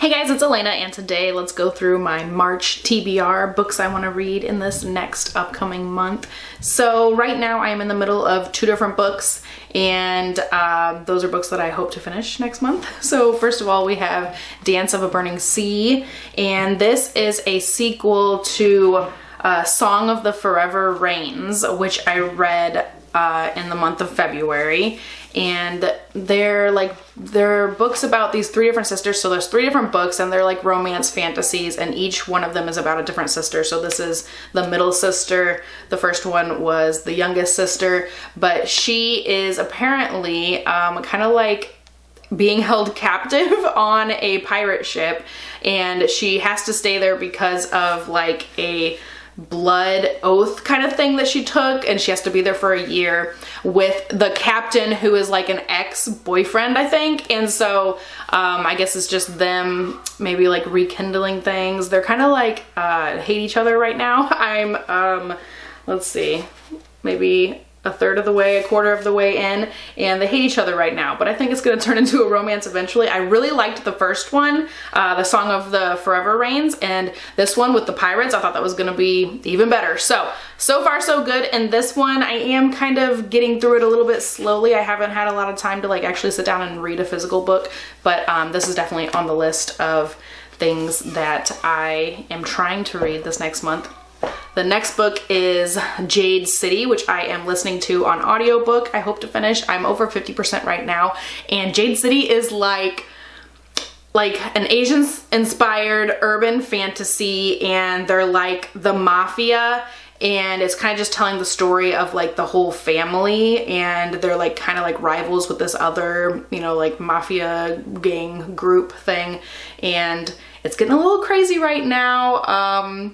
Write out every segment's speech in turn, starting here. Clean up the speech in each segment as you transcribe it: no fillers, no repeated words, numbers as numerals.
Hey guys, it's Elena, and today let's go through my March TBR books I want to read in this next upcoming month. So right now I am in the middle of 2 different books, and those are books that I hope to finish next month. So first of all, we have Dance of a Burning Sea, and this is a sequel to Song of the Forever Rains, which I read in the month of February. And they're books about these 3 different sisters. So there's 3 different books, and they're like romance fantasies, and each one of them is about a different sister. So this is the middle sister. The first one was the youngest sister, but she is apparently kind of like being held captive on a pirate ship, and she has to stay there because of like a blood oath kind of thing that she took, and she has to be there for a year with the captain, who is like an ex-boyfriend, I think. And so I guess it's just them maybe like rekindling things. They're kind of like hate each other right now. I'm let's see, maybe a third of the way, a quarter of the way in, and they hate each other right now, but I think it's going to turn into a romance eventually. I really liked the first one, the Song of the Forever Rains, and this one with the pirates, I thought that was going to be even better. So far so good. And this one, I am kind of getting through it a little bit slowly. I haven't had a lot of time to like actually sit down and read a physical book, but this is definitely on the list of things that I am trying to read this next month. The next book is Jade City, which I am listening to on audiobook. I hope to finish. I'm over 50% right now. And Jade City is like an Asian-inspired urban fantasy, and they're like the mafia, and it's kind of just telling the story of like the whole family, and they're like kind of like rivals with this other, you know, like mafia gang group thing. And it's getting a little crazy right now.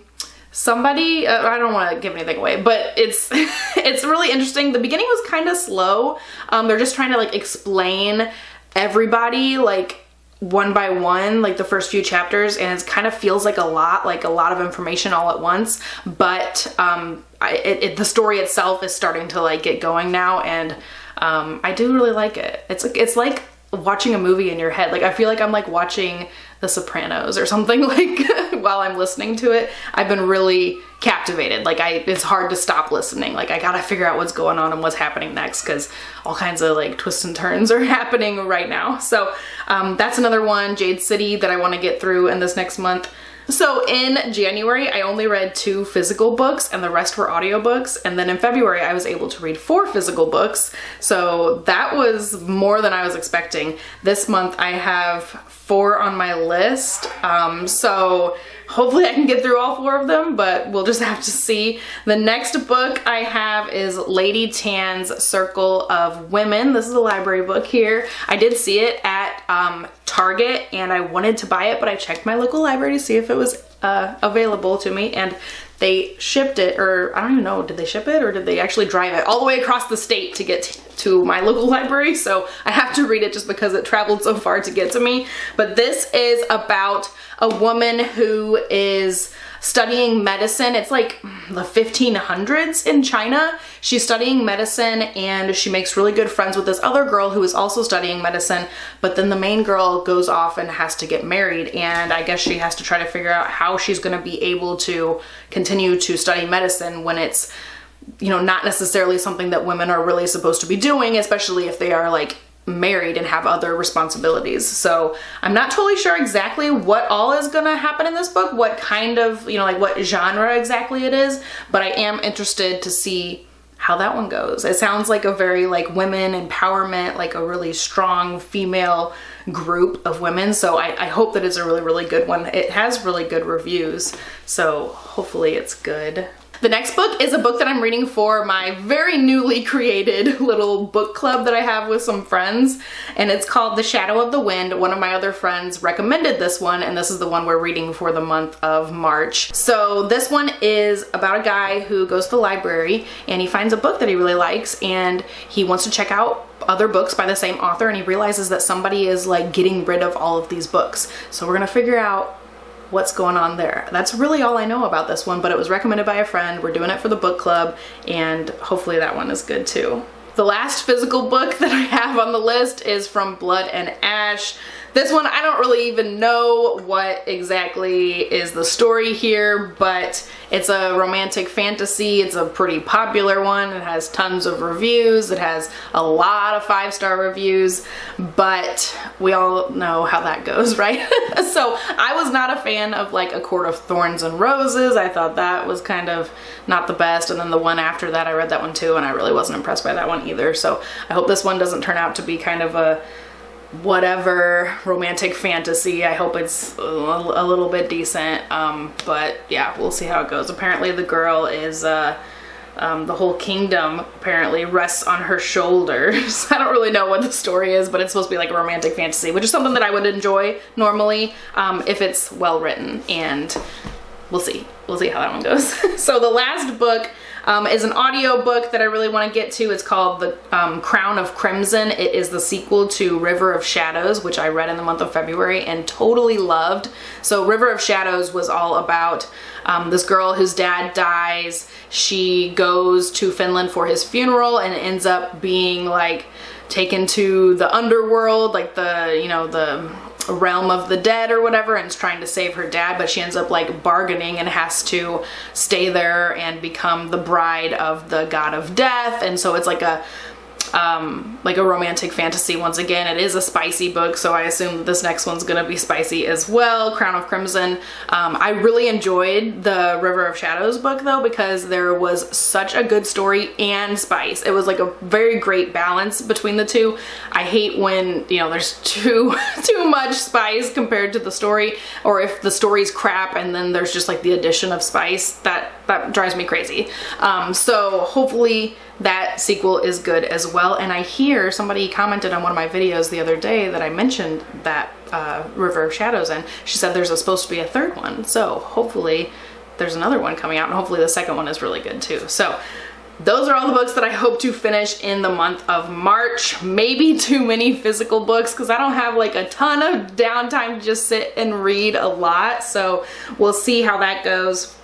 Somebody, I don't want to give anything away, but it's it's really interesting. The beginning was kind of slow. They're just trying to like explain everybody like one by one, like the first few chapters, and it kind of feels like a lot of information all at once. But the story itself is starting to like get going now, and I do really like it. It's like watching a movie in your head. Like I feel like I'm like watching The Sopranos or something, like while I'm listening to it. I've been really captivated. Like it's hard to stop listening. Like I gotta figure out what's going on and what's happening next, because all kinds of like twists and turns are happening right now. So that's another one, Jade City, that I want to get through in this next month. So in January, I only read 2 physical books, and the rest were audiobooks. And then in February, I was able to read 4 physical books. So that was more than I was expecting. This month, I have 4 on my list. So hopefully I can get through all 4 of them, but we'll just have to see. The next book I have is Lady Tan's Circle of Women. This is a library book here. I did see it at Target, and I wanted to buy it, but I checked my local library to see if it was available to me, and they shipped it, or I don't even know, did they ship it or did they actually drive it all the way across the state to get to my local library? So I have to read it just because it traveled so far to get to me. But this is about a woman who is studying medicine. It's like the 1500s in China. She's studying medicine, and she makes really good friends with this other girl who is also studying medicine, but then the main girl goes off and has to get married, and I guess she has to try to figure out how she's going to be able to continue to study medicine when it's, you know, not necessarily something that women are really supposed to be doing, especially if they are like married and have other responsibilities. So I'm not totally sure exactly what all is gonna happen in this book, what kind of, you know, like what genre exactly it is, but I am interested to see how that one goes. It sounds like a very like women empowerment, like a really strong female group of women. So I hope that it's a really, really good one. It has really good reviews, so hopefully it's good. The next book is a book that I'm reading for my very newly created little book club that I have with some friends, and it's called The Shadow of the Wind. One of my other friends recommended this one, and this is the one we're reading for the month of March. So this one is about a guy who goes to the library, and he finds a book that he really likes, and he wants to check out other books by the same author, and he realizes that somebody is like getting rid of all of these books. So we're gonna figure out what's going on there. That's really all I know about this one, but it was recommended by a friend. We're doing it for the book club, and hopefully that one is good too. The last physical book that I have on the list is From Blood and Ash. This one, I don't really even know what exactly is the story here, but it's a romantic fantasy. It's a pretty popular one. It has tons of reviews. It has a lot of 5-star reviews, but we all know how that goes, right? So I was not a fan of like A Court of Thorns and Roses. I thought that was kind of not the best. And then the one after that, I read that one too, and I really wasn't impressed by that one either. So I hope this one doesn't turn out to be kind of a whatever romantic fantasy. I hope it's a little bit decent, but yeah, we'll see how it goes. Apparently the girl is the whole kingdom apparently rests on her shoulders. I don't really know what the story is, but it's supposed to be like a romantic fantasy, which is something that I would enjoy normally if it's well written, and we'll see how that one goes. So the last book is an audio book that I really want to get to. It's called The Crown of Crimson. It is the sequel to River of Shadows, which I read in the month of February and totally loved. So River of Shadows was all about this girl whose dad dies. She goes to Finland for his funeral and ends up being like taken to the underworld, like the, you know, the realm of the dead or whatever, and is trying to save her dad, but she ends up like bargaining and has to stay there and become the bride of the god of death. And so it's like a romantic fantasy. Once again, it is a spicy book, so I assume that this next one's gonna be spicy as well. Crown of Crimson. I really enjoyed the River of Shadows book though, because there was such a good story and spice. It was like a very great balance between the two. I hate when, you know, there's too much spice compared to the story, or if the story's crap and then there's just like the addition of spice. That drives me crazy. So hopefully that sequel is good as well. And I hear somebody commented on one of my videos the other day that I mentioned that River of Shadows, and she said there's supposed to be a third one. So hopefully there's another one coming out, and hopefully the second one is really good too. So those are all the books that I hope to finish in the month of March. Maybe too many physical books because I don't have like a ton of downtime to just sit and read a lot. So we'll see how that goes.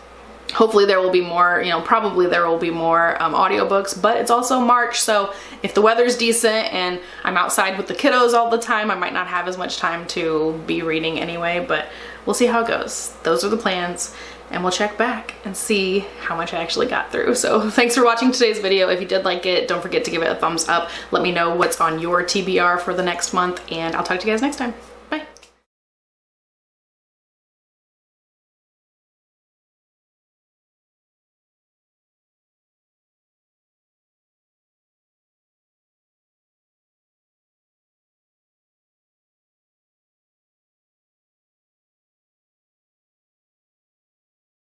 Hopefully there will be more, you know, probably there will be more audiobooks, but it's also March, so if the weather's decent and I'm outside with the kiddos all the time, I might not have as much time to be reading anyway, but we'll see how it goes. Those are the plans, and we'll check back and see how much I actually got through. So thanks for watching today's video. If you did like it, don't forget to give it a thumbs up. Let me know what's on your TBR for the next month, and I'll talk to you guys next time.